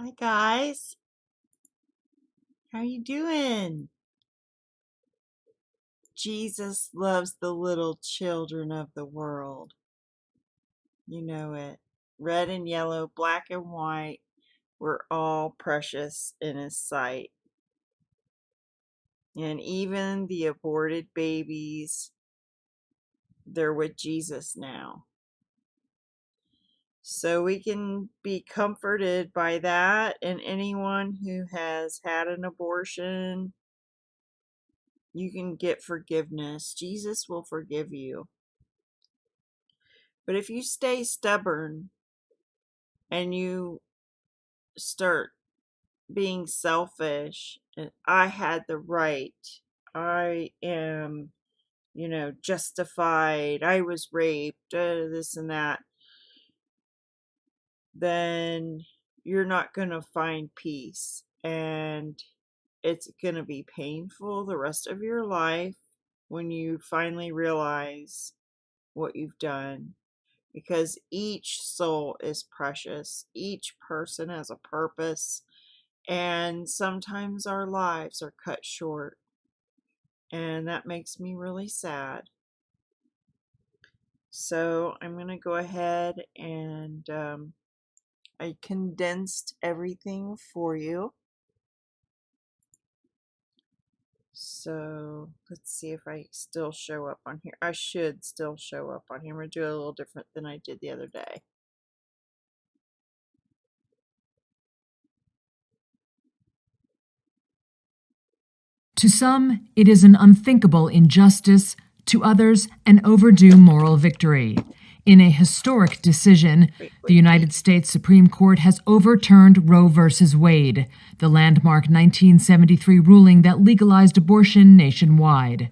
Hi guys, how you doing? Jesus loves the little children of the world. You know it. Red and yellow, black and white, we're all precious in his sight. And even the aborted babies, they're with Jesus now. So we can be comforted by that, and anyone who has had an abortion, you can get forgiveness. Jesus will forgive you. But if you stay stubborn and you start being selfish, and I had the right, I am, justified, I was raped, this and that, then you're not going to find peace. And it's going to be painful the rest of your life when you finally realize what you've done. Because each soul is precious. Each person has a purpose. And sometimes our lives are cut short. And that makes me really sad. So I'm going to go ahead and I condensed everything for you. So let's see if I still show up on here. I should still show up on here. I'm going to do it a little different than I did the other day. To some, it is an unthinkable injustice. To others, an overdue moral victory. In a historic decision, the United States Supreme Court has overturned Roe v. Wade, the landmark 1973 ruling that legalized abortion nationwide.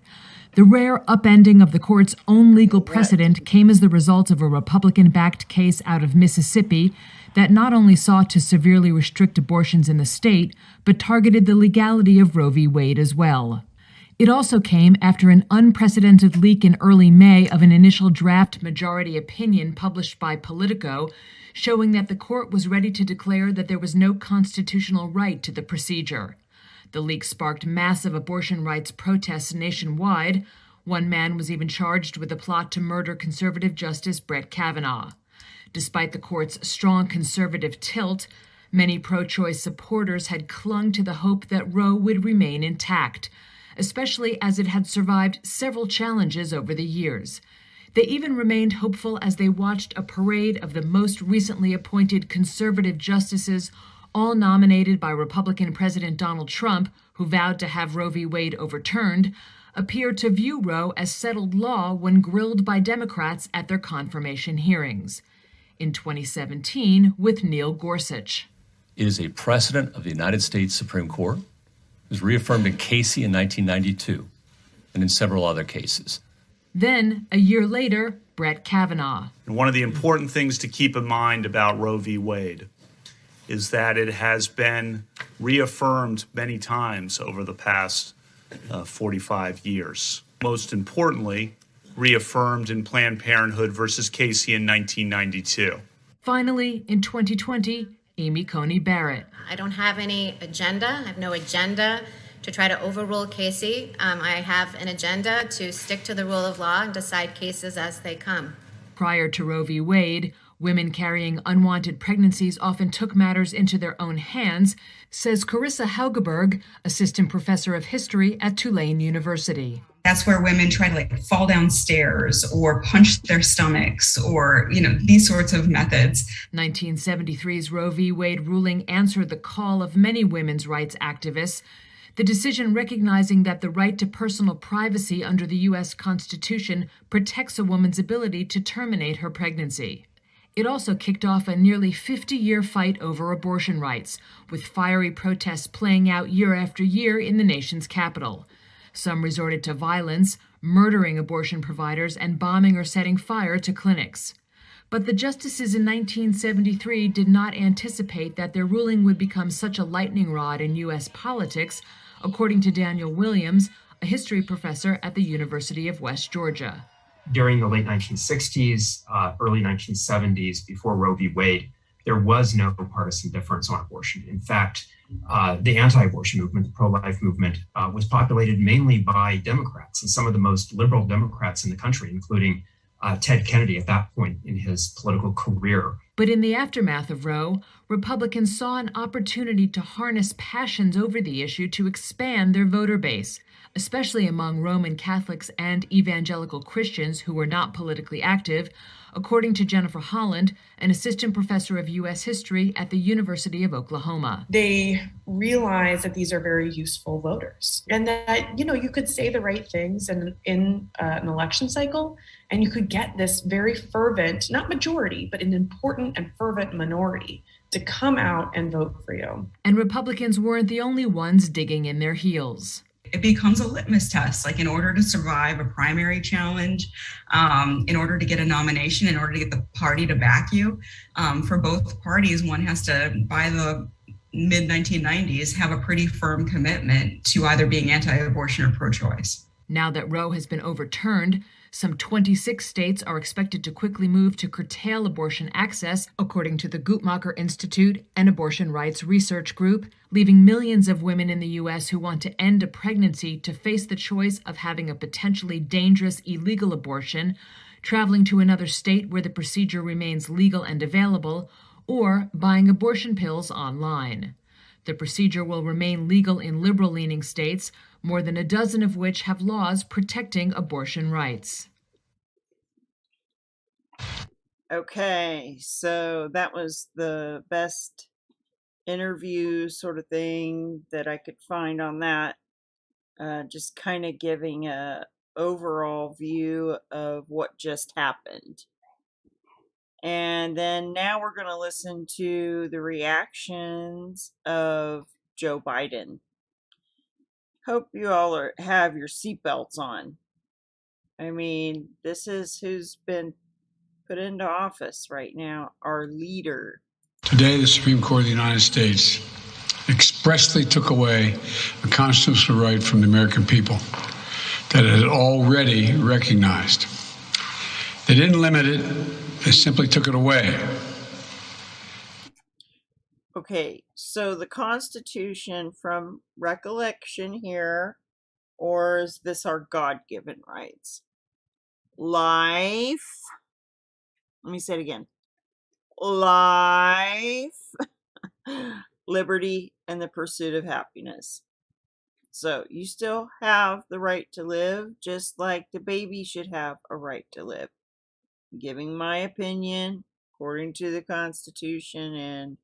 The rare upending of the court's own legal precedent came as the result of a Republican-backed case out of Mississippi that not only sought to severely restrict abortions in the state, but targeted the legality of Roe v. Wade as well. It also came after an unprecedented leak in early May of an initial draft majority opinion published by Politico, showing that the court was ready to declare that there was no constitutional right to the procedure. The leak sparked massive abortion rights protests nationwide. One man was even charged with a plot to murder conservative Justice Brett Kavanaugh. Despite the court's strong conservative tilt, many pro-choice supporters had clung to the hope that Roe would remain intact, especially as it had survived several challenges over the years. They even remained hopeful as they watched a parade of the most recently appointed conservative justices, all nominated by Republican President Donald Trump, who vowed to have Roe v. Wade overturned, appear to view Roe as settled law when grilled by Democrats at their confirmation hearings. In 2017, with Neil Gorsuch. It is a precedent of the United States Supreme Court. It was reaffirmed in Casey in 1992 and in several other cases. Then, a year later, Brett Kavanaugh. And one of the important things to keep in mind about Roe v. Wade is that it has been reaffirmed many times over the past 45 years. Most importantly, reaffirmed in Planned Parenthood versus Casey in 1992. Finally, in 2020, Amy Coney Barrett. I don't have any agenda. I have no agenda to try to overrule Casey. I have an agenda to stick to the rule of law and decide cases as they come. Prior to Roe v. Wade, women carrying unwanted pregnancies often took matters into their own hands, says Carissa Haugeberg, assistant professor of history at Tulane University. That's where women try to fall down stairs or punch their stomachs or, these sorts of methods. 1973's Roe v. Wade ruling answered the call of many women's rights activists, the decision recognizing that the right to personal privacy under the U.S. Constitution protects a woman's ability to terminate her pregnancy. It also kicked off a nearly 50-year fight over abortion rights, with fiery protests playing out year after year in the nation's capital. Some resorted to violence, murdering abortion providers and bombing or setting fire to clinics. But the justices in 1973 did not anticipate that their ruling would become such a lightning rod in U.S. politics, according to Daniel Williams, a history professor at the University of West Georgia. During the late 1960s, early 1970s, before Roe v. Wade, there was no partisan difference on abortion. In fact, the anti-abortion movement, the pro-life movement, was populated mainly by Democrats, and some of the most liberal Democrats in the country, including Ted Kennedy at that point in his political career. But in the aftermath of Roe, Republicans saw an opportunity to harness passions over the issue to expand their voter base, especially among Roman Catholics and evangelical Christians who were not politically active, according to Jennifer Holland, an assistant professor of U.S. history at the University of Oklahoma. They realize that these are very useful voters, and that, you could say the right things in an election cycle, and you could get this very fervent, not majority, but an important and fervent minority to come out and vote for you. And Republicans weren't the only ones digging in their heels. It becomes a litmus test, like in order to survive a primary challenge, in order to get a nomination, in order to get the party to back you. For both parties, one has to, by the mid-1990s, have a pretty firm commitment to either being anti-abortion or pro-choice. Now that Roe has been overturned, some 26 states are expected to quickly move to curtail abortion access, according to the Guttmacher Institute, an abortion rights research group, leaving millions of women in the U.S. who want to end a pregnancy to face the choice of having a potentially dangerous illegal abortion, traveling to another state where the procedure remains legal and available, or buying abortion pills online. The procedure will remain legal in liberal-leaning states, more than a dozen of which have laws protecting abortion rights. Okay, so that was the best interview sort of thing that I could find on that. Just kind of giving a overall view of what just happened. And then now we're going to listen to the reactions of Joe Biden. Hope you all have your seatbelts on. I mean, this is who's been put into office right now, our leader. Today, the Supreme Court of the United States expressly took away a constitutional right from the American people that it had already recognized. They didn't limit it, they simply took it away. Okay, so the Constitution, from recollection here, or is this our God-given rights? Life, let me say it again. Life, liberty, and the pursuit of happiness. So you still have the right to live, just like the baby should have a right to live. Giving my opinion according to the Constitution, and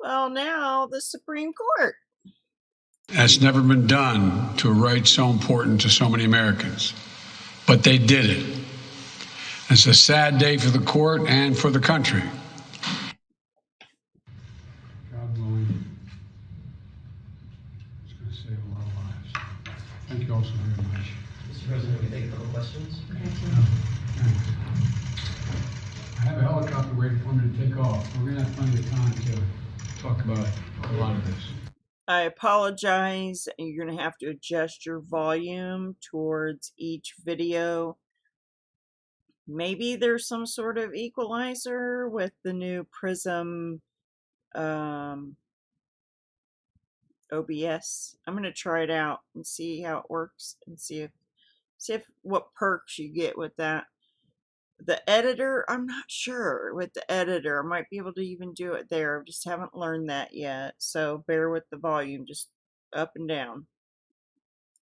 well, now the Supreme Court. That's never been done to a right so important to so many Americans. But they did it. It's a sad day for the court and for the country. God willing, it's going to save a lot of lives. Thank you all so very much. Mr. President, we take a couple questions. I have a helicopter waiting for me to take off. We're going to have plenty of time to talk about a lot of this. I apologize. You're going to have to adjust your volume towards each video. Maybe there's some sort of equalizer with the new Prism OBS. I'm going to try it out and see how it works and see if what perks you get with that. The editor, I'm not sure with the editor. I might be able to even do it there. I just haven't learned that yet. So bear with the volume, just up and down.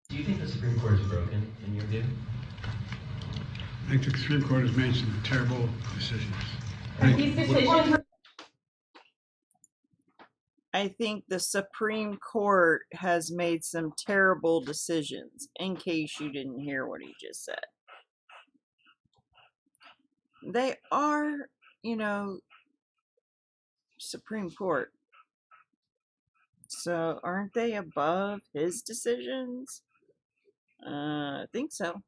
Do you think the Supreme Court is broken, in your view? I think the Supreme Court has made some terrible decisions. I think the Supreme Court has made some terrible decisions, in case you didn't hear what he just said. They are, Supreme Court. So aren't they above his decisions? I think so.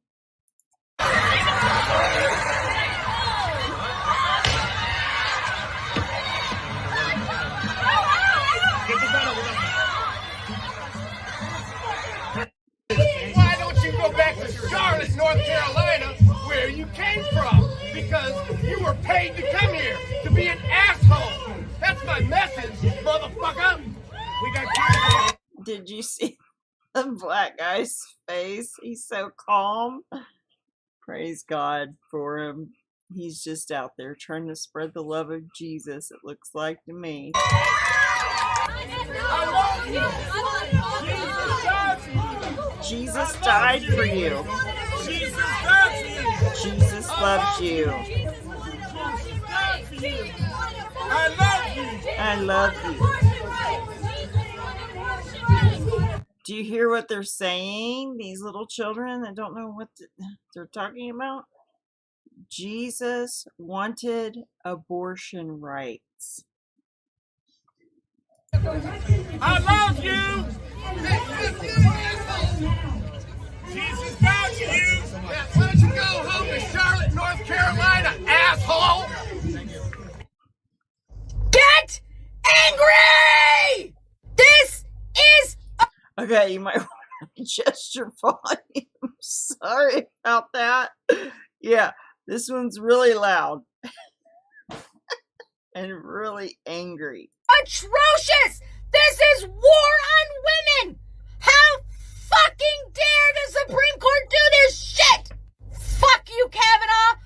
Why don't you go back to Charlotte, North Carolina, where you came from? Because you were paid to come here to be an asshole. my message, motherfucker. We got Did you see the black guy's face? He's so calm. Praise God for him. He's just out there trying to spread the love of Jesus, it looks like to me. Jesus died for you. Jesus loves you. I love you. Do you hear what they're saying? These little children that don't know what they're talking about? Jesus wanted abortion rights. I love you. Jesus died for you. Why don't you go home to Charlotte, North Carolina, asshole? Get angry! This is... Okay, you might want to adjust your volume. Sorry about that. Yeah, this one's really loud. And really angry. Atrocious! This is war on women! How fucking dare the Supreme Court do this shit! Fuck you, Kavanaugh!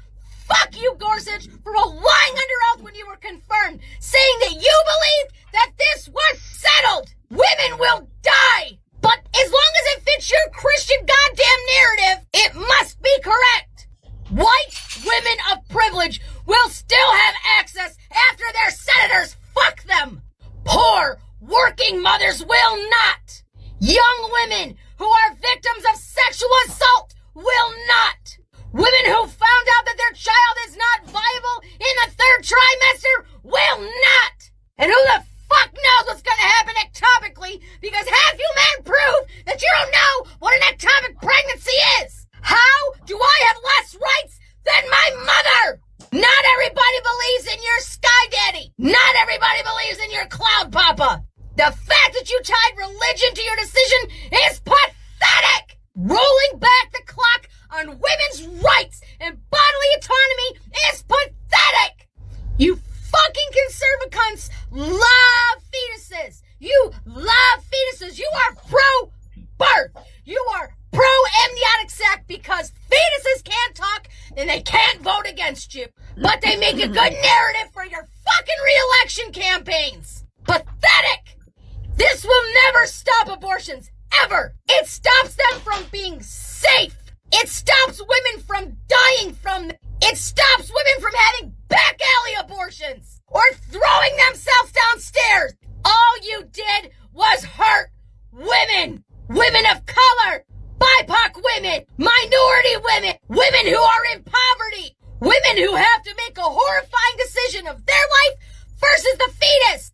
Fuck you, Gorsuch, for lying under oath when you were confirmed, saying that you believed that this was settled! Women will die! But as long as it fits your Christian goddamn narrative, it must be correct! White women of privilege will still have access after their senators fuck them! Poor working mothers will not! Young women who are victims of sexual assault will not! Women who found out that their child is not viable in the third trimester will not! And who the fuck knows what's gonna happen ectopically, because have you men prove that you don't know what an ectopic pregnancy is? How do I have less rights than my mother? Not everybody believes in your sky daddy. Not everybody believes in your cloud papa. The fact that you tied religion to your decision is pathetic. Rolling back the clock on women's rights and bodily autonomy is pathetic. You fucking conservative cunts love fetuses. You love fetuses. You are pro-birth. You are pro-amniotic sac because fetuses can't talk and they can't vote against you. But they make a good narrative for your fucking re-election campaigns. Pathetic. This will never stop abortions, ever. It stops them from being safe. It stops women from dying from them. It stops women from having back alley abortions or throwing themselves downstairs. All you did was hurt women. Women of color, BIPOC women, minority women, women who are in poverty, women who have to make a horrifying decision of their life versus the fetus.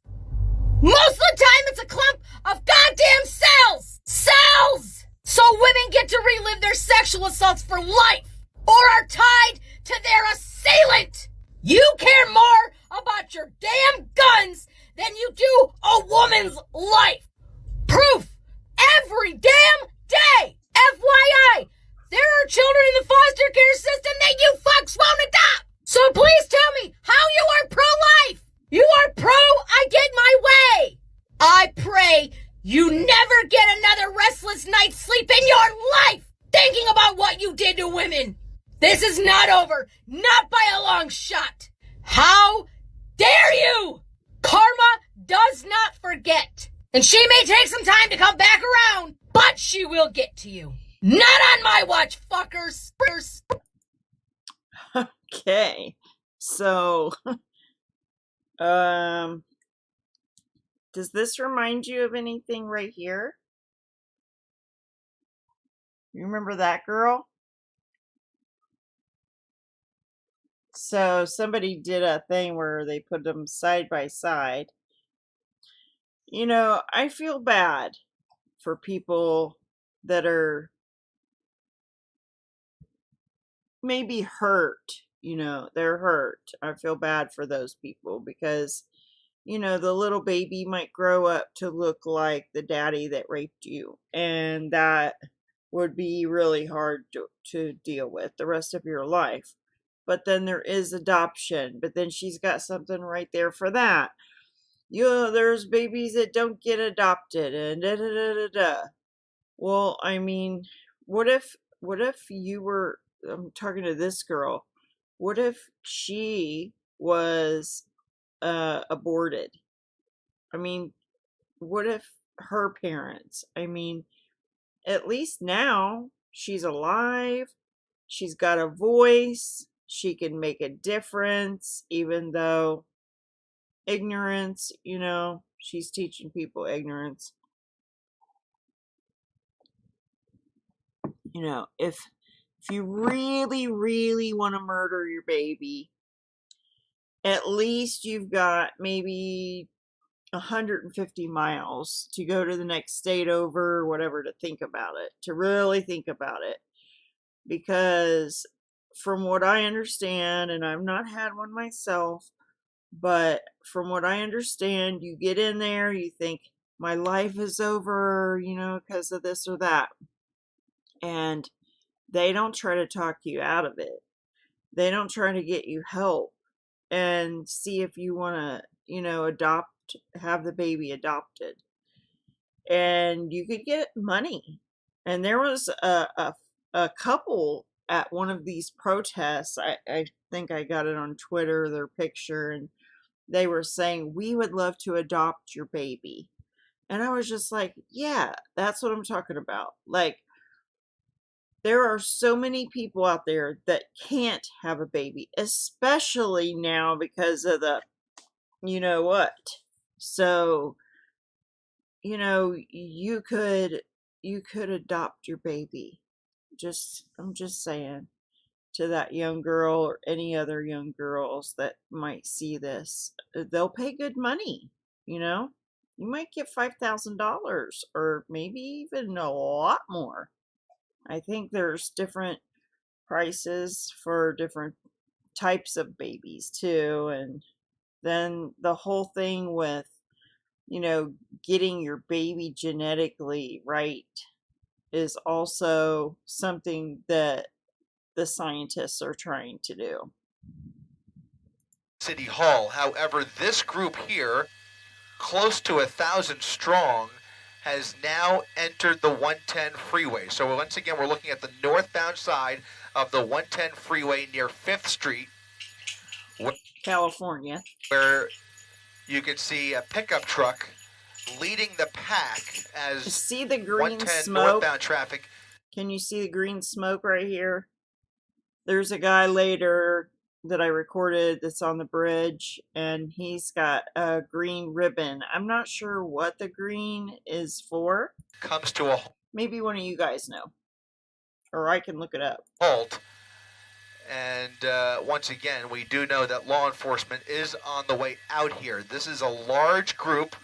Most of the time it's a clump of goddamn cells. Cells! So women get to relive their sexual assaults for life or are tied to their assailant. You care more about your damn guns than you do a woman's life. Proof every damn day. FYI, there are children in the foster care system that you fucks won't adopt. So please tell me how you are pro-life. You are pro I get my way. I pray you never get another restless night's sleep in your life thinking about what you did to women. This is not over, not by a long shot. How dare you? Karma does not forget. And she may take some time to come back around, but she will get to you. Not on my watch, fuckers. Okay, so, does this remind you of anything right here? You remember that girl? So somebody did a thing where they put them side by side. You know, I feel bad for people that are maybe hurt. You know, they're hurt. I feel bad for those people because, you know, the little baby might grow up to look like the daddy that raped you. And that would be really hard to deal with the rest of your life. But then there is adoption. But then she's got something right there for that. there's babies that don't get adopted and da da da da da. Well, I mean, what if you were, I'm talking to this girl, what if she was aborted? I mean, what if her parents? I mean, at least now she's alive, she's got a voice, she can make a difference, even though ignorance, she's teaching people ignorance. If you really, really want to murder your baby, at least you've got maybe 150 miles to go to the next state over, or whatever, to think about it, to really think about it. Because from what I understand, and I've not had one myself, but from what I understand, you get in there, you think, my life is over, because of this or that. And they don't try to talk you out of it. They don't try to get you help and see if you want to, have the baby adopted. And you could get money. And there was a couple at one of these protests. I think I got it on Twitter, their picture, and they were saying, we would love to adopt your baby. And I was just like, yeah, that's what I'm talking about. Like, there are so many people out there that can't have a baby, especially now because of the you know what. So, you could adopt your baby. I'm just saying, to that young girl or any other young girls that might see this. They'll pay good money, you know? You might get $5,000 or maybe even a lot more. I think there's different prices for different types of babies too. And then the whole thing with, getting your baby genetically right is also something that the scientists are trying to do. City Hall. However, this group here, close to 1,000 strong, has now entered the 110 freeway. So once again, we're looking at the northbound side of the 110 freeway near 5th Street, California, where you can see a pickup truck leading the pack as see the green 110 smoke? northbound traffic. Can you see the green smoke right here? There's a guy later that I recorded that's on the bridge, and he's got a green ribbon. I'm not sure what the green is for. Comes to a maybe one of you guys know, or I can look it up. Halt. And once again, we do know that law enforcement is on the way out here. This is a large group.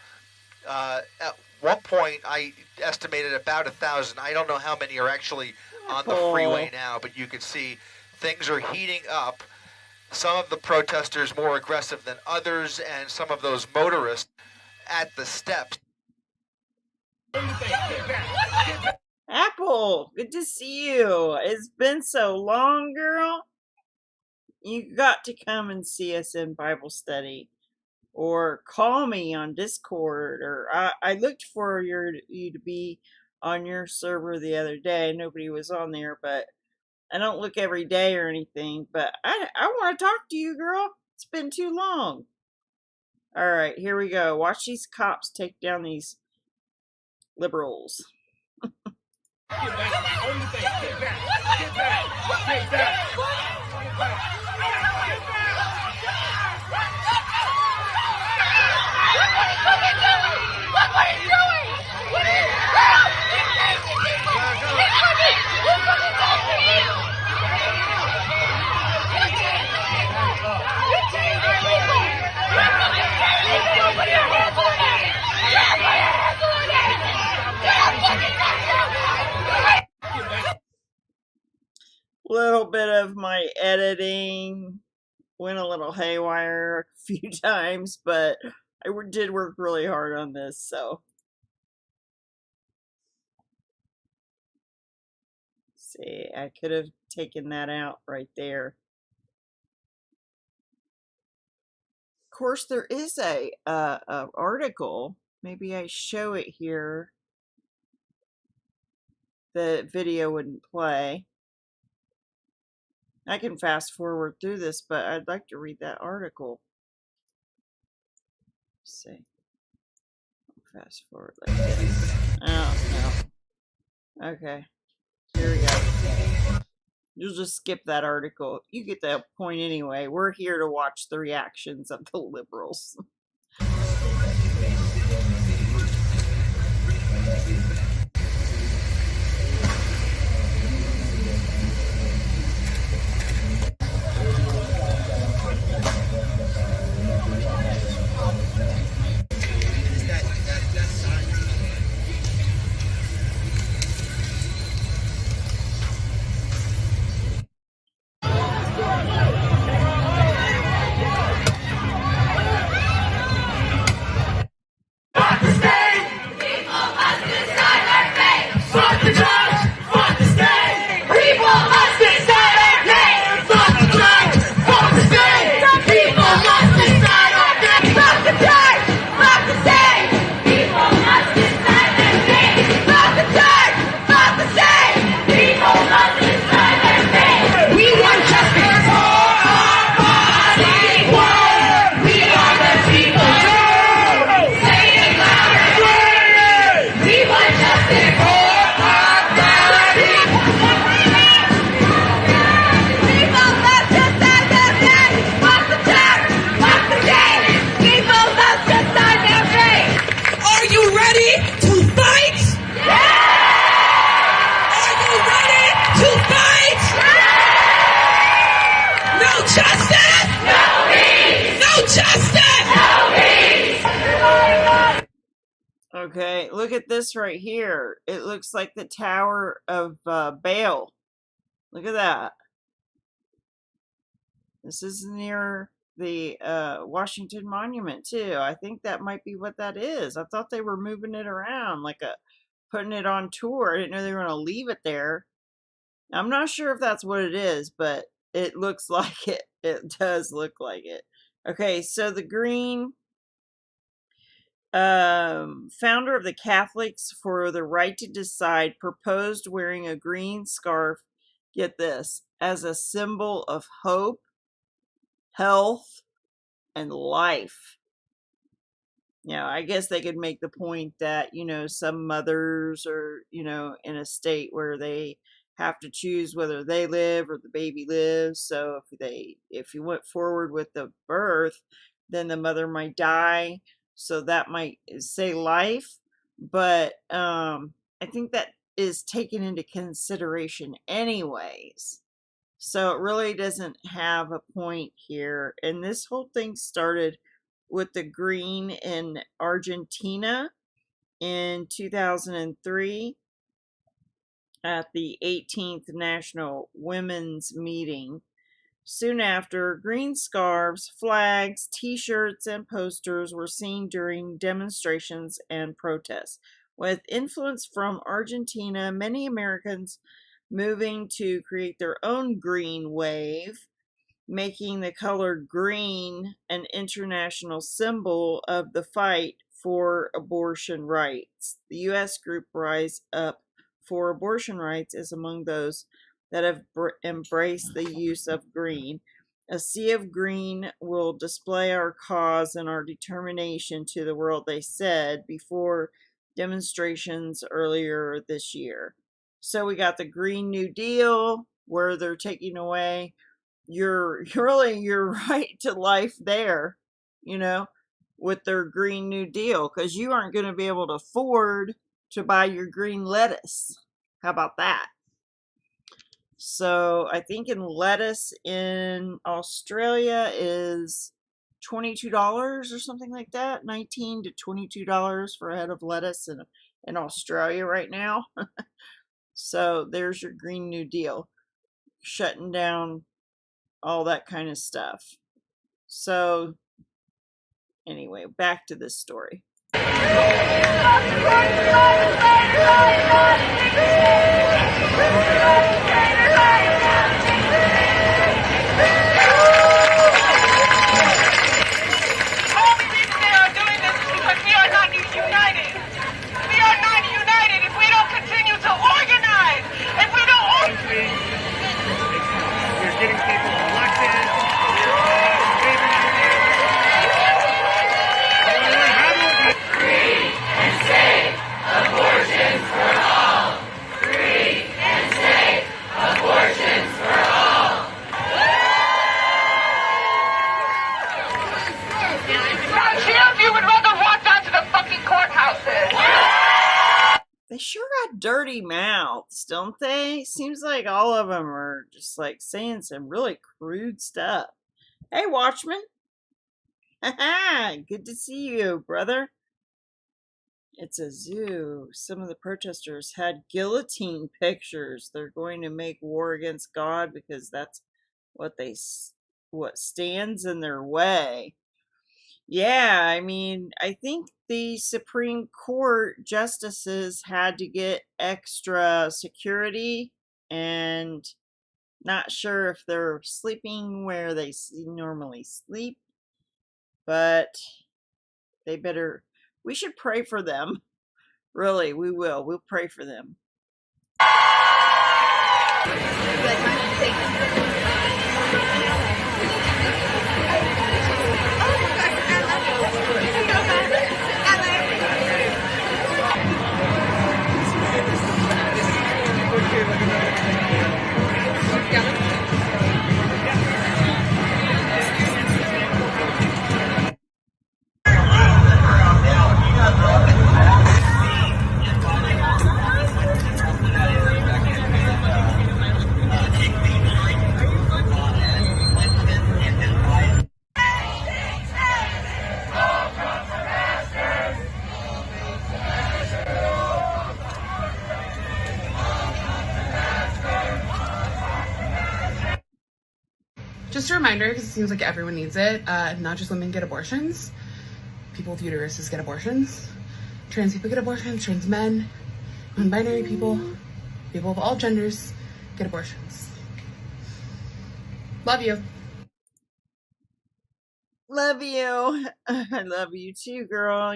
At one point, I estimated about 1,000. I don't know how many are actually on the freeway now, but you can see things are heating up. Some of the protesters more aggressive than others, and some of those motorists at the steps. Apple, good to see you. It's been so long, girl. You got to come and see us in Bible study, or call me on Discord, or I looked for you to be on your server the other day. Nobody was on there, but I don't look every day or anything. But I want to talk to you, girl. It's been too long. All right, here we go. Watch these cops take down these liberals. Get back. Only thing. Get back. Get back. Get back. Get back. What are you doing? What are you doing? Little bit of my editing went a little haywire a few times, but I did work really hard on this, so. See, I could have taken that out right there. course, there is a article. Maybe I show it here. The video wouldn't play. I can fast forward through this, but I'd like to read that article. Let's see. Fast forward like this. Oh, no. Okay. Here we go. You'll just skip that article. You get that point anyway. We're here to watch the reactions of the liberals. Okay, look at this right here. It looks like the Tower of Babel. Look at that. This is near the Washington Monument too. I think that might be what that is. I thought they were moving it around, like putting it on tour. I didn't know they were going to leave it there. I'm not sure if that's what it is, but it looks like it. It does look like it. Okay, so the green founder of the Catholics for the Right to Decide proposed wearing a green scarf, get this, as a symbol of hope, health, and life. Now, I guess they could make the point that, some mothers are, in a state where they have to choose whether they live or the baby lives. So if you went forward with the birth, then the mother might die. So that might say life, but I think that is taken into consideration anyways. So it really doesn't have a point here. And this whole thing started with the green in Argentina in 2003 at the 18th National Women's Meeting. Soon after, green scarves, flags, t-shirts, and posters were seen during demonstrations and protests. With influence from Argentina, many Americans moving to create their own green wave, making the color green an international symbol of the fight for abortion rights. The U.S. group Rise Up for Abortion Rights is among those that have embraced the use of green. A sea of green will display our cause and our determination to the world, they said before demonstrations earlier this year. So we got the Green New Deal, where they're taking away your right to life there, with their Green New Deal, because you aren't going to be able to afford to buy your green lettuce. How about that? So I think lettuce in Australia is $22 or something like that. $19 to $22 for a head of lettuce in Australia right now. So there's your Green New Deal, shutting down all that kind of stuff. So anyway, back to this story. mouths, don't they? Seems like all of them are just like saying some really crude stuff. Hey, Watchman. Good to see you, brother. It's a zoo. Some of the protesters had guillotine pictures. They're going to make war against God because that's what stands in their way. Yeah, I mean, I think the Supreme Court justices had to get extra security, and not sure if they're sleeping where they normally sleep, but we should pray for them. Really, we will. We'll pray for them. Just a reminder, because it seems like everyone needs it, not just women get abortions. People with uteruses get abortions. Trans people get abortions. Trans men, non-binary people, people of all genders get abortions. Love you. Love you. I love you too, girl.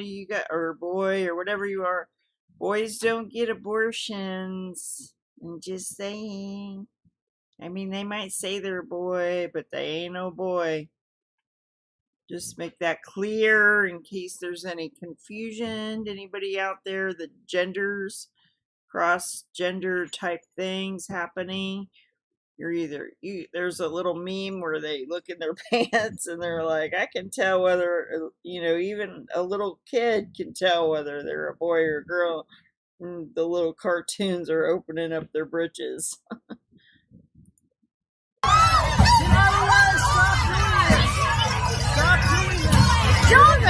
Or boy, or whatever you are. Boys don't get abortions. I'm just saying. I mean, they might say they're a boy, but they ain't no boy. Just make that clear in case there's any confusion to anybody out there. The genders, cross-gender type things happening. There's a little meme where they look in their pants and they're like, I can tell whether, even a little kid can tell whether they're a boy or a girl. And the little cartoons are opening up their britches.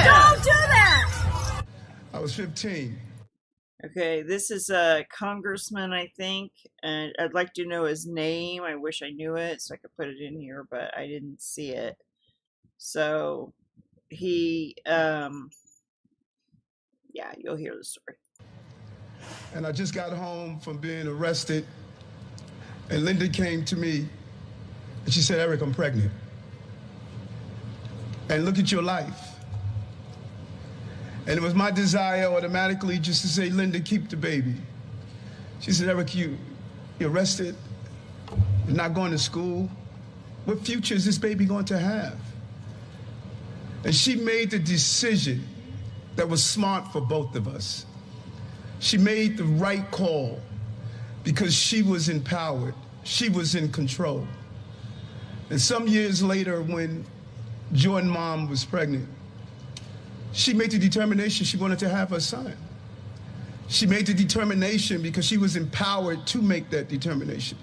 Don't do that! I was 15. Okay, this is a congressman, I think, and I'd like to know his name. I wish I knew it so I could put it in here, but I didn't see it. So he, yeah, you'll hear the story. And I just got home from being arrested, and Linda came to me, and she said, Eric, I'm pregnant. And look at your life. And it was my desire automatically just to say, Linda, keep the baby. She said, Eric, you're arrested, you're not going to school. What future is this baby going to have? And she made the decision that was smart for both of us. She made the right call because she was empowered. She was in control. And some years later, when Jordan's mom was pregnant, she made the determination she wanted to have her son. She made the determination because she was empowered to make that determination.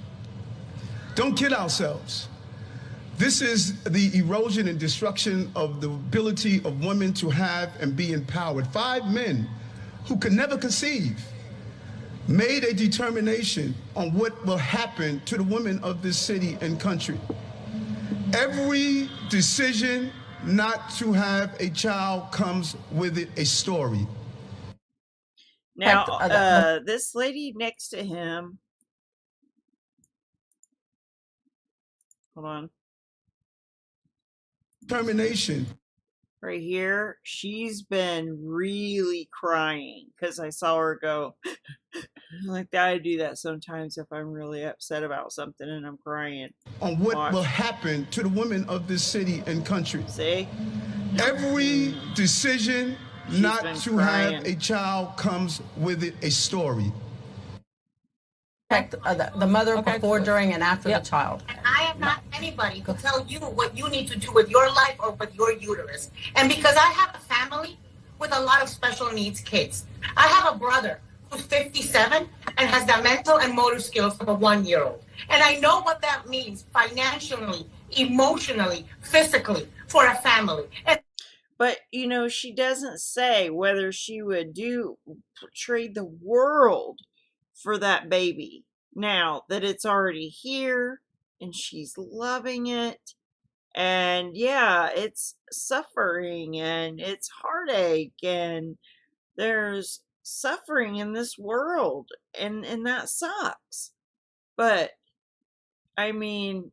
Don't kid ourselves. This is the erosion and destruction of the ability of women to have and be empowered. 5 men who could never conceive made a determination on what will happen to the women of this city and country. Every decision not to have a child comes with it a story. Now, this lady next to him, hold on. Determination. Right here, she's been really crying because I saw her go like that. I do that sometimes if I'm really upset about something and I'm crying. On what will happen to the women of this city and country. See? Every decision not to have a child comes with it a story. The mother before, during, and after the child. And I am not anybody to tell you what you need to do with your life or with your uterus. And because I have a family with a lot of special needs kids, I have a brother who's 57, and has the mental and motor skills of a 1-year-old. And I know what that means financially, emotionally, physically for a family. But, you know, she doesn't say whether she would trade the world for that baby now that it's already here and she's loving it. And yeah, it's suffering and it's heartache and there's suffering in this world and that sucks. But I mean,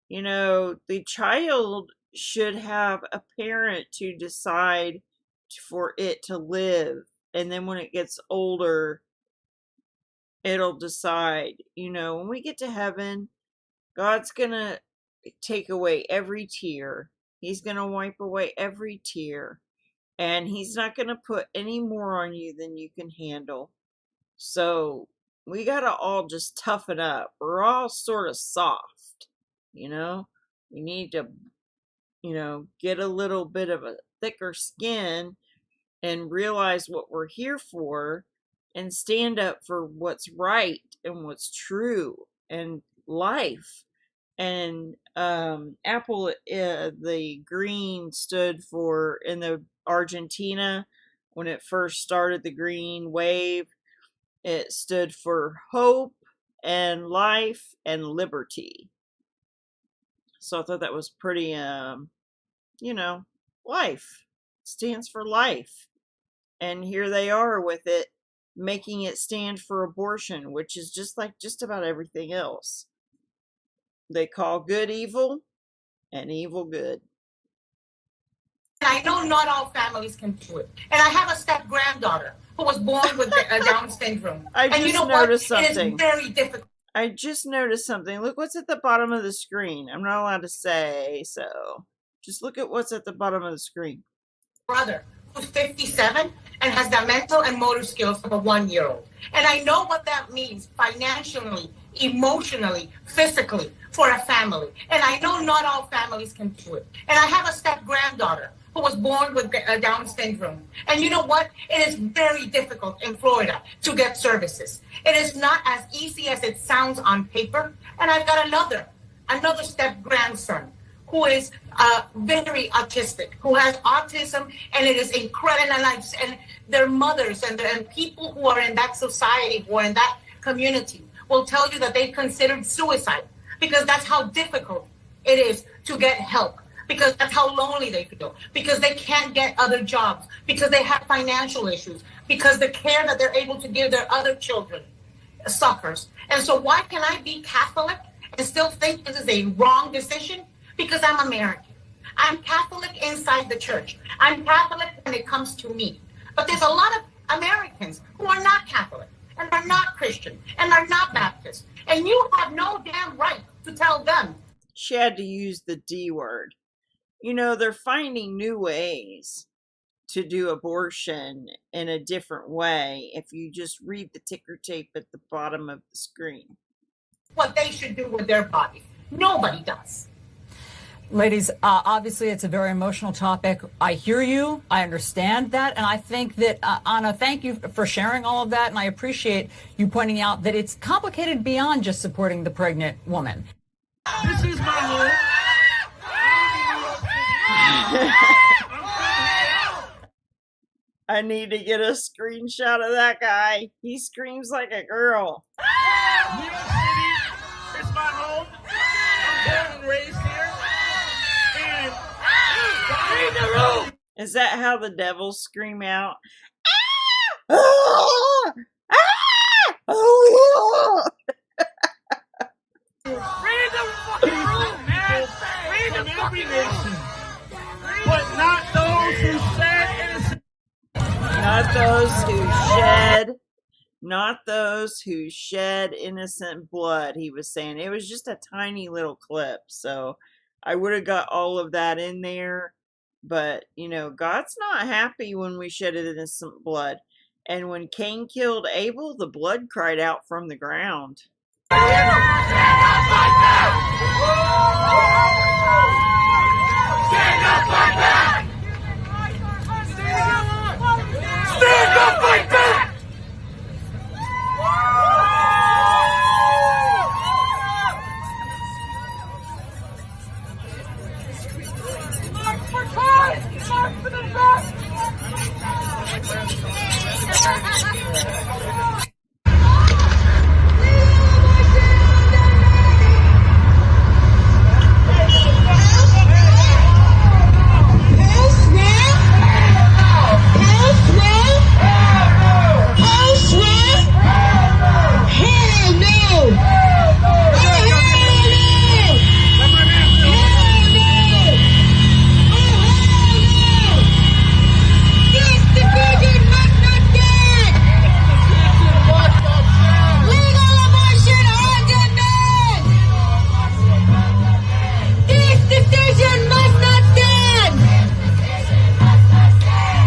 you know, the child should have a parent to decide for it to live. And then when it gets older, it'll decide. You know, when we get to heaven, God's gonna take away every tear. He's gonna wipe away every tear. And he's not gonna put any more on you than you can handle. So we gotta all just toughen up. We're all sort of soft, you know? We need to, you know, get a little bit of a thicker skin and realize what we're here for and stand up for what's right and what's true and life. And apple, the green stood for, in the Argentina, when it first started, the green wave, it stood for hope and life and liberty. So I thought that was pretty, you know, life stands for life. And here they are with it, making it stand for abortion, which is just like just about everything else. They call good evil and evil good. I know not all families can do it. And I have a step-granddaughter who was born with Down syndrome. I and just you know noticed what? something. It is very difficult. I just noticed something. Look what's at the bottom of the screen. I'm not allowed to say so. Just look at what's at the bottom of the screen. Brother who's 57 and has the mental and motor skills of a 1-year-old. And I know what that means financially, emotionally, physically for a family. And I know not all families can do it. And I have a step-granddaughter who was born with Down syndrome. And you know what? It is very difficult in Florida to get services. It is not as easy as it sounds on paper. And I've got another step-grandson who is very autistic, who has autism, and it is incredible. And their mothers and people who are in that society, who are in that community, will tell you that they considered suicide because that's how difficult it is to get help, because that's how lonely they feel, because they can't get other jobs, because they have financial issues, because the care that they're able to give their other children suffers. And so why can I be Catholic and still think this is a wrong decision? Because I'm American. I'm Catholic inside the church. I'm Catholic when it comes to me. But there's a lot of Americans who are not Catholic and are not Christian and are not Baptist. And you have no damn right to tell them. She had to use the D word. You know, they're finding new ways to do abortion in a different way if you just read the ticker tape at the bottom of the screen. What they should do with their bodies. Nobody does. Ladies, obviously it's a very emotional topic. I hear you. I understand that. And I think that, Anna, thank you for sharing all of that. And I appreciate you pointing out that it's complicated beyond just supporting the pregnant woman. This is my home. I need to get a screenshot of that guy. He screams like a girl. New York City is my home. I'm born and raised here. And leave the room. Is that how the devils scream out? Ah! Ah! Ah! Read the fucking room, man. Read the fucking room. But not those who shed innocent. Not those who shed innocent blood, he was saying. It was just a tiny little clip, so I would have got all of that in there. But, you know, God's not happy when we shed innocent blood. And when Cain killed Abel, the blood cried out from the ground. Stand up like that!